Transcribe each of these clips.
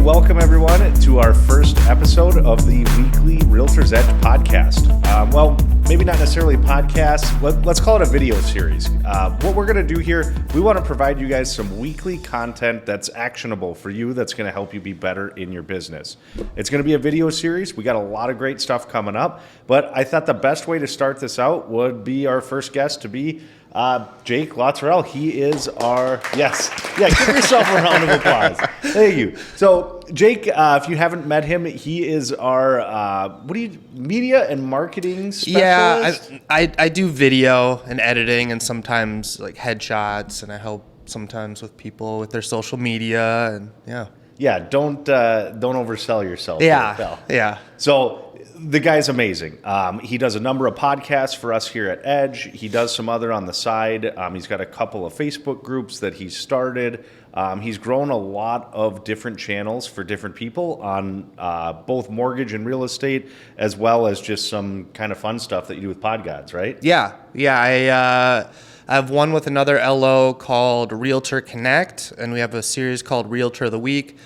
welcome everyone to our first episode of the weekly Realtor's Edge podcast. Well, maybe not necessarily a podcast. Let's call it a video series. What we're going to do here, we want to provide you guys some weekly content that's actionable for you, that's going to help you be better in your business. It's going to be a video series. We got a lot of great stuff coming up, but I thought the best way to start this out would be our first guest to be Jake LaTourelle. He is our, yes. Yeah, give yourself a round of applause. Thank you. So Jake, if you haven't met him, he is our, media and marketing specialist? Yeah, I do video and editing and sometimes like headshots, and I help sometimes with people with their social media and yeah. Yeah, don't oversell yourself. Yeah. So the guy's amazing. He does a number of podcasts for us here at Edge. He does some other on the side. He's got a couple of Facebook groups that he's started. He's grown a lot of different channels for different people on both mortgage and real estate, as well as just some kind of fun stuff that you do with PodGods, right? Yeah. I have one with another LO called Realtor Connect, and we have a series called Realtor of the Week,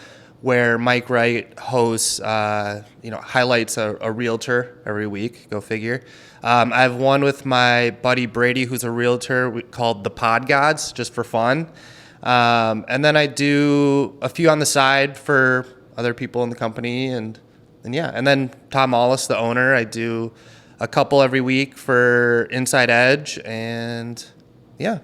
where Mike Wright hosts, highlights a realtor every week. Go figure. I have one with my buddy Brady, who's a realtor, called the PodGods, just for fun. And then I do a few on the side for other people in the company, and then Tom Allis, the owner, I do a couple every week for Inside Edge, and yeah.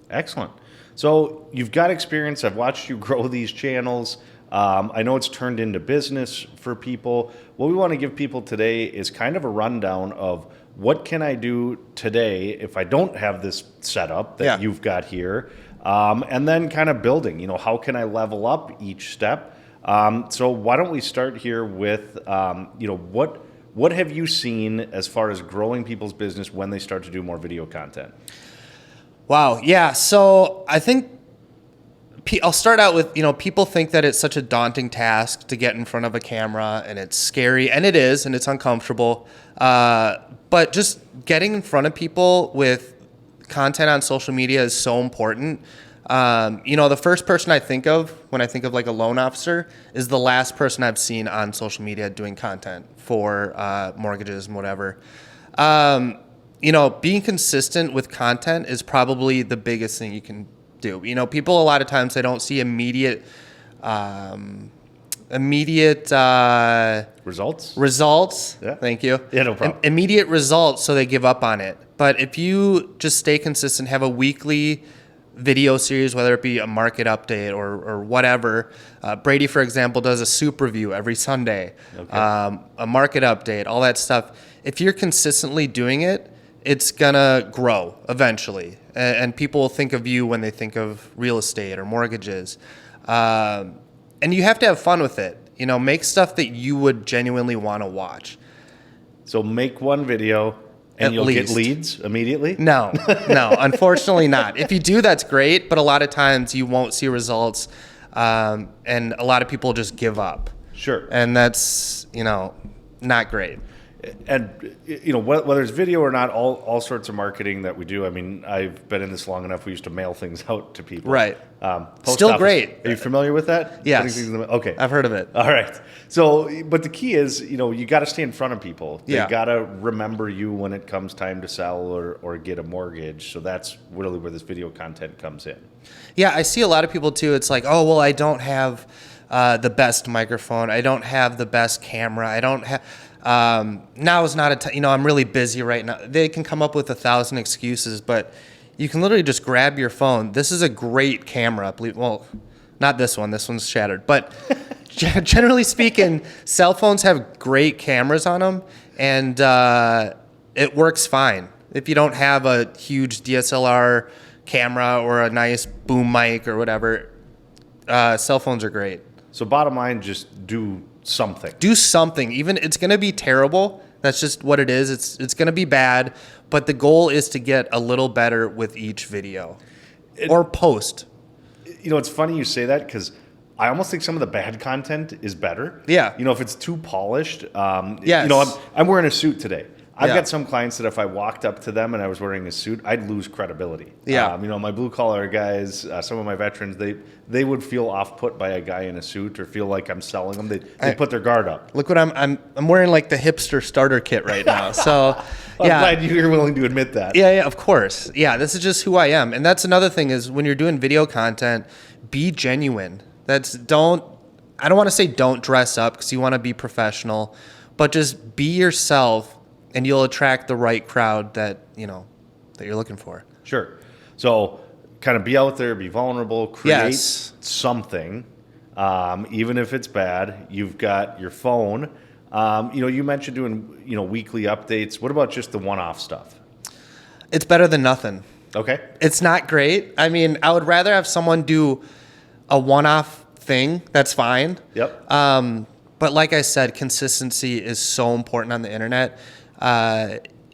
Excellent. So you've got experience. I've watched you grow these channels. I know it's turned into business for people. What we want to give people today is kind of a rundown of what can I do today if I don't have this setup that you've got here, and then kind of building, how can I level up each step? So why don't we start here with, what have you seen as far as growing people's business when they start to do more video content? Wow. Yeah. So I think I'll start out with, people think that it's such a daunting task to get in front of a camera, and it's scary, and it is, and it's uncomfortable. But just getting in front of people with content on social media is so important. The first person I think of when I think of like a loan officer is the last person I've seen on social media doing content for mortgages and whatever. Being consistent with content is probably the biggest thing you can do. People a lot of times, they don't see immediate results. Yeah. Thank you. Yeah, no problem. Immediate results, so they give up on it. But if you just stay consistent, have a weekly video series, whether it be a market update or whatever. Brady, for example, does a soup review every Sunday, a market update, all that stuff. If you're consistently doing it, it's gonna grow eventually, and people will think of you when they think of real estate or mortgages. And you have to have fun with it. Make stuff that you would genuinely want to watch. So make one video and you'll get leads immediately? No, unfortunately not. If you do, that's great, but a lot of times you won't see results, and a lot of people just give up. Sure. And that's, not great. And, whether it's video or not, all sorts of marketing that we do. I mean, I've been in this long enough. We used to mail things out to people. Right. Still office. Great. Are you familiar with that? Yes. Okay. I've heard of it. All right. So, but the key is, you got to stay in front of people. They got to remember you when it comes time to sell or get a mortgage. So that's really where this video content comes in. Yeah, I see a lot of people too. It's like, oh, well, I don't have the best microphone. I don't have the best camera. I don't have... now is not I'm really busy right now. They can come up with 1,000 excuses, but you can literally just grab your phone. This is a great camera. Well, not this one. This one's shattered. But generally speaking, cell phones have great cameras on them, and it works fine. If you don't have a huge DSLR camera or a nice boom mic or whatever, cell phones are great. So bottom line, just do something. Do something. Even it's going to be terrible. That's just what it is. It's going to be bad, but the goal is to get a little better with each video or post. It's funny you say that, because I almost think some of the bad content is better. Yeah. If it's too polished. Yes. I'm wearing a suit today. I've Yeah. got some clients that if I walked up to them and I was wearing a suit, I'd lose credibility. Yeah. My blue collar guys, some of my veterans, they would feel off put by a guy in a suit or feel like I'm selling them. They put their guard up. Look what I'm wearing, like the hipster starter kit right now. So I'm glad you're willing to admit that. Yeah, of course. Yeah, this is just who I am. And that's another thing is when you're doing video content, be genuine. I don't want to say don't dress up because you want to be professional, but just be yourself and you'll attract the right crowd that you're looking for. Sure. So kind of be out there, be vulnerable, create something, even if it's bad. You've got your phone. You mentioned doing, weekly updates. What about just the one-off stuff? It's better than nothing. Okay. It's not great. I mean, I would rather have someone do a one-off thing. That's fine. Yep. But like I said, consistency is so important on the internet.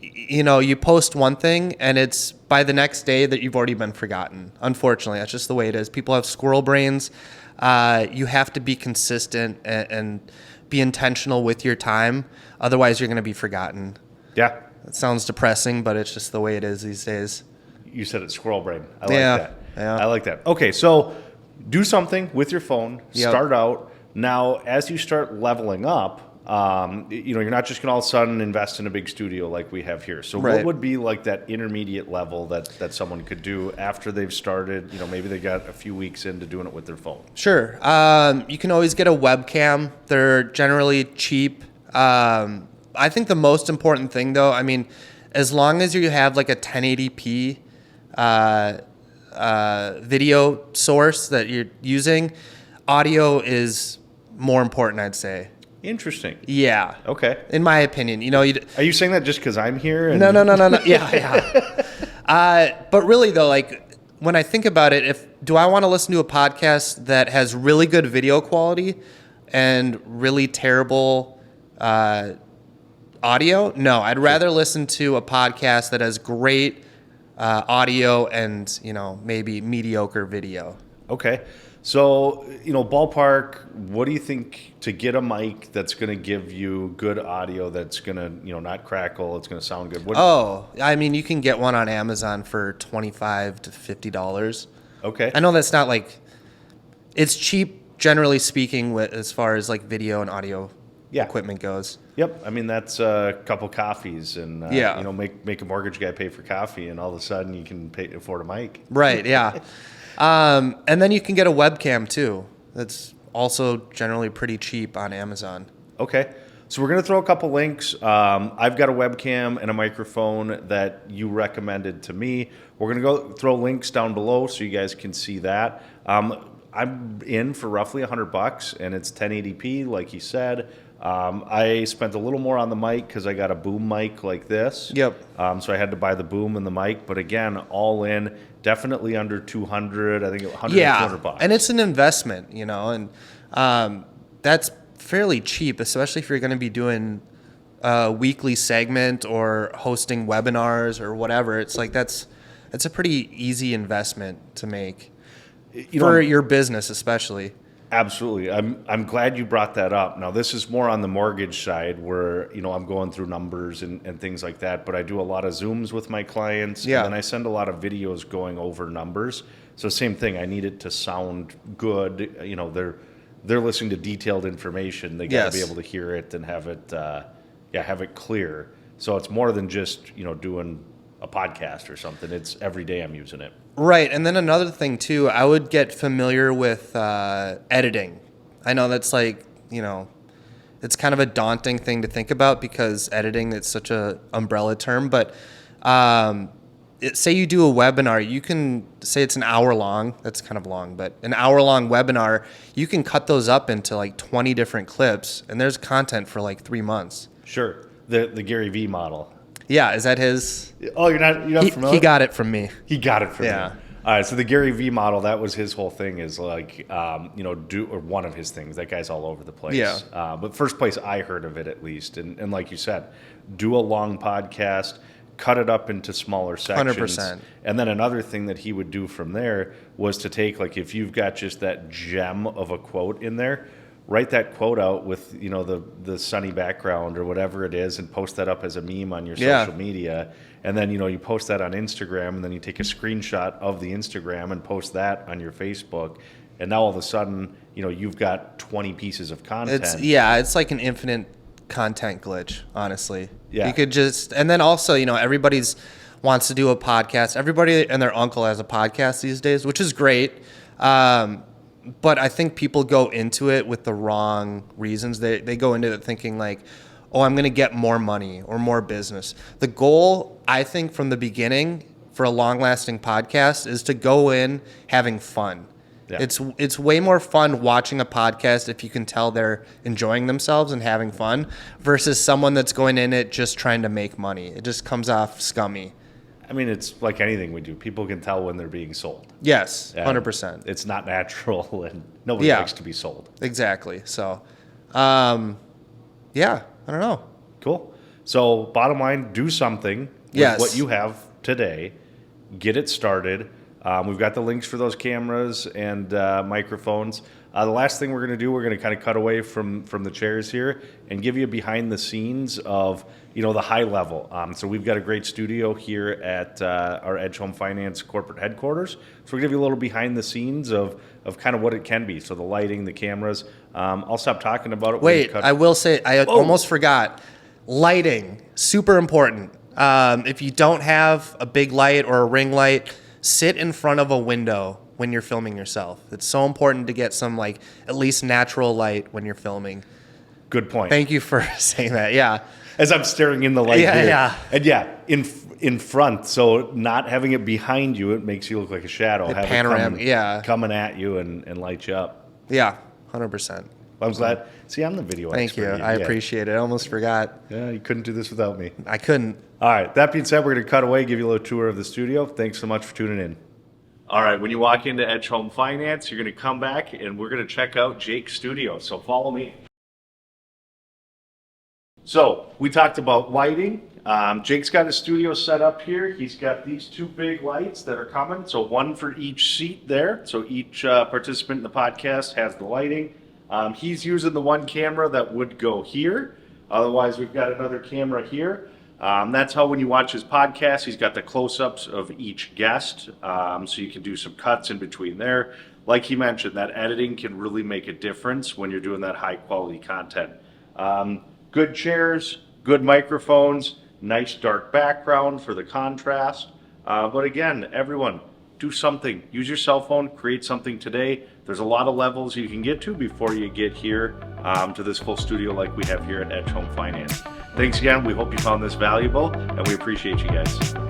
You post one thing and it's by the next day that you've already been forgotten. Unfortunately, that's just the way it is. People have squirrel brains. You have to be consistent and be intentional with your time. Otherwise, you're going to be forgotten. Yeah. It sounds depressing, but it's just the way it is these days. You said it's squirrel brain. I like that. Yeah. I like that. Okay, so do something with your phone. Yep. Start out. Now, as you start leveling up, you're not just going to all of a sudden invest in a big studio like we have here. So Right. what would be like that intermediate level that someone could do after they've started? Maybe they got a few weeks into doing it with their phone. Sure. You can always get a webcam. They're generally cheap. I think the most important thing, though, as long as you have like a 1080p video source that you're using, audio is more important, I'd say. Interesting. Yeah. Okay. In my opinion, Are you saying that just because I'm here? No. Yeah. But really, though, like when I think about it, do I want to listen to a podcast that has really good video quality and really terrible audio? No, I'd rather listen to a podcast that has great audio and maybe mediocre video. Okay. So, ballpark, what do you think to get a mic that's going to give you good audio that's going to, not crackle, it's going to sound good? You can get one on Amazon for $25 to $50. Okay. I know that's not like, it's cheap, generally speaking, as far as like video and audio equipment goes. Yep. That's a couple coffees and, make a mortgage guy pay for coffee and all of a sudden you can afford a mic. Right, yeah. And then you can get a webcam too. That's also generally pretty cheap on Amazon. Okay. So we're going to throw a couple links. I've got a webcam and a microphone that you recommended to me. We're going to go throw links down below so you guys can see that. I'm in for roughly $100 and it's 1080p like you said. I spent a little more on the mic because I got a boom mic like this. Yep. So I had to buy the boom and the mic, but again, all in, definitely under 200. I think 100 to $200. And it's an investment, and that's fairly cheap, especially if you're going to be doing a weekly segment or hosting webinars or whatever. It's like that's a pretty easy investment to make for your business, especially. Absolutely. I'm glad you brought that up. Now, this is more on the mortgage side where, I'm going through numbers and things like that, but I do a lot of Zooms with my clients. Yeah. And then I send a lot of videos going over numbers. So same thing. I need it to sound good. They're listening to detailed information. They got to be able to hear it and have it clear. So it's more than just, doing a podcast or something. It's every day I'm using it. Right. And then another thing too, I would get familiar with editing. I know that's like, it's kind of a daunting thing to think about because editing, it's such a umbrella term, but say you do a webinar, you can say it's an hour long. That's kind of long, but an hour long webinar, you can cut those up into like 20 different clips and there's content for like 3 months. Sure. The Gary V model. Yeah, is that his? Oh, you're not familiar? He got it from me. He got it from me. Yeah. All right, so the Gary V model, that was his whole thing is like, or one of his things. That guy's all over the place. Yeah. But first place I heard of it at least. And like you said, do a long podcast, cut it up into smaller sections. 100%. And then another thing that he would do from there was to take, like if you've got just that gem of a quote in there, write that quote out with, you know, the sunny background or whatever it is, and post that up as a meme on your social media. And then, you know, you post that on Instagram, and then you take a screenshot of the Instagram and post that on your Facebook. And now all of a sudden, you know, you've got 20 pieces of content. It's like an infinite content glitch, honestly. Yeah. You could just, and then also, you know, everybody's wants to do a podcast. Everybody and their uncle has a podcast these days, which is great. But I think people go into it with the wrong reasons. They go into it thinking like, oh, I'm going to get more money or more business. The goal, I think, from the beginning for a long-lasting podcast is to go in having fun. Yeah. It's way more fun watching a podcast if you can tell they're enjoying themselves and having fun versus someone that's going in it just trying to make money. It just comes off scummy. I mean, it's like anything we do. People can tell when they're being sold. Yes, 100%. It's not natural, and nobody likes to be sold. Exactly. So, I don't know. Cool. So, bottom line, do something with what you have today. Get it started. We've got the links for those cameras and microphones. The last thing we're going to do, we're going to kind of cut away from the chairs here and give you a behind the scenes of, you know, the high level. So we've got a great studio here at our Edge Home Finance corporate headquarters. So we're going to give you a little behind the scenes of kind of what it can be. So the lighting, the cameras. I'll stop talking about it. Wait, I will say, I almost forgot. Lighting, super important. If you don't have a big light or a ring light, sit in front of a window when you're filming yourself. It's so important to get some, like, at least natural light when you're filming. Good point. Thank you for saying that. Yeah. As I'm staring in the light here. Yeah. And in front, so not having it behind you, it makes you look like a shadow. The panoramic, coming at you and light you up. Yeah, 100%. I'm glad. See, I'm the video Thank expert. you. I appreciate it. I almost forgot. Yeah, you couldn't do this without me. I couldn't. All right. That being said, we're going to cut away, give you a little tour of the studio. Thanks so much for tuning in. All right. When you walk into Edge Home Finance, you're going to come back, and we're going to check out Jake's studio. So follow me. So we talked about lighting. Jake's got his studio set up here. He's got these two big lights that are coming. So one for each seat there. So each participant in the podcast has the lighting. He's using the one camera that would go here. Otherwise, we've got another camera here. That's how when you watch his podcast, he's got the close-ups of each guest. So you can do some cuts in between there. Like he mentioned, that editing can really make a difference when you're doing that high-quality content. Good chairs, good microphones, nice dark background for the contrast. But again, everyone, do something. Use your cell phone, create something today. There's a lot of levels you can get to before you get here to this full studio like we have here at Edge Home Finance. Thanks again. We hope you found this valuable, and we appreciate you guys.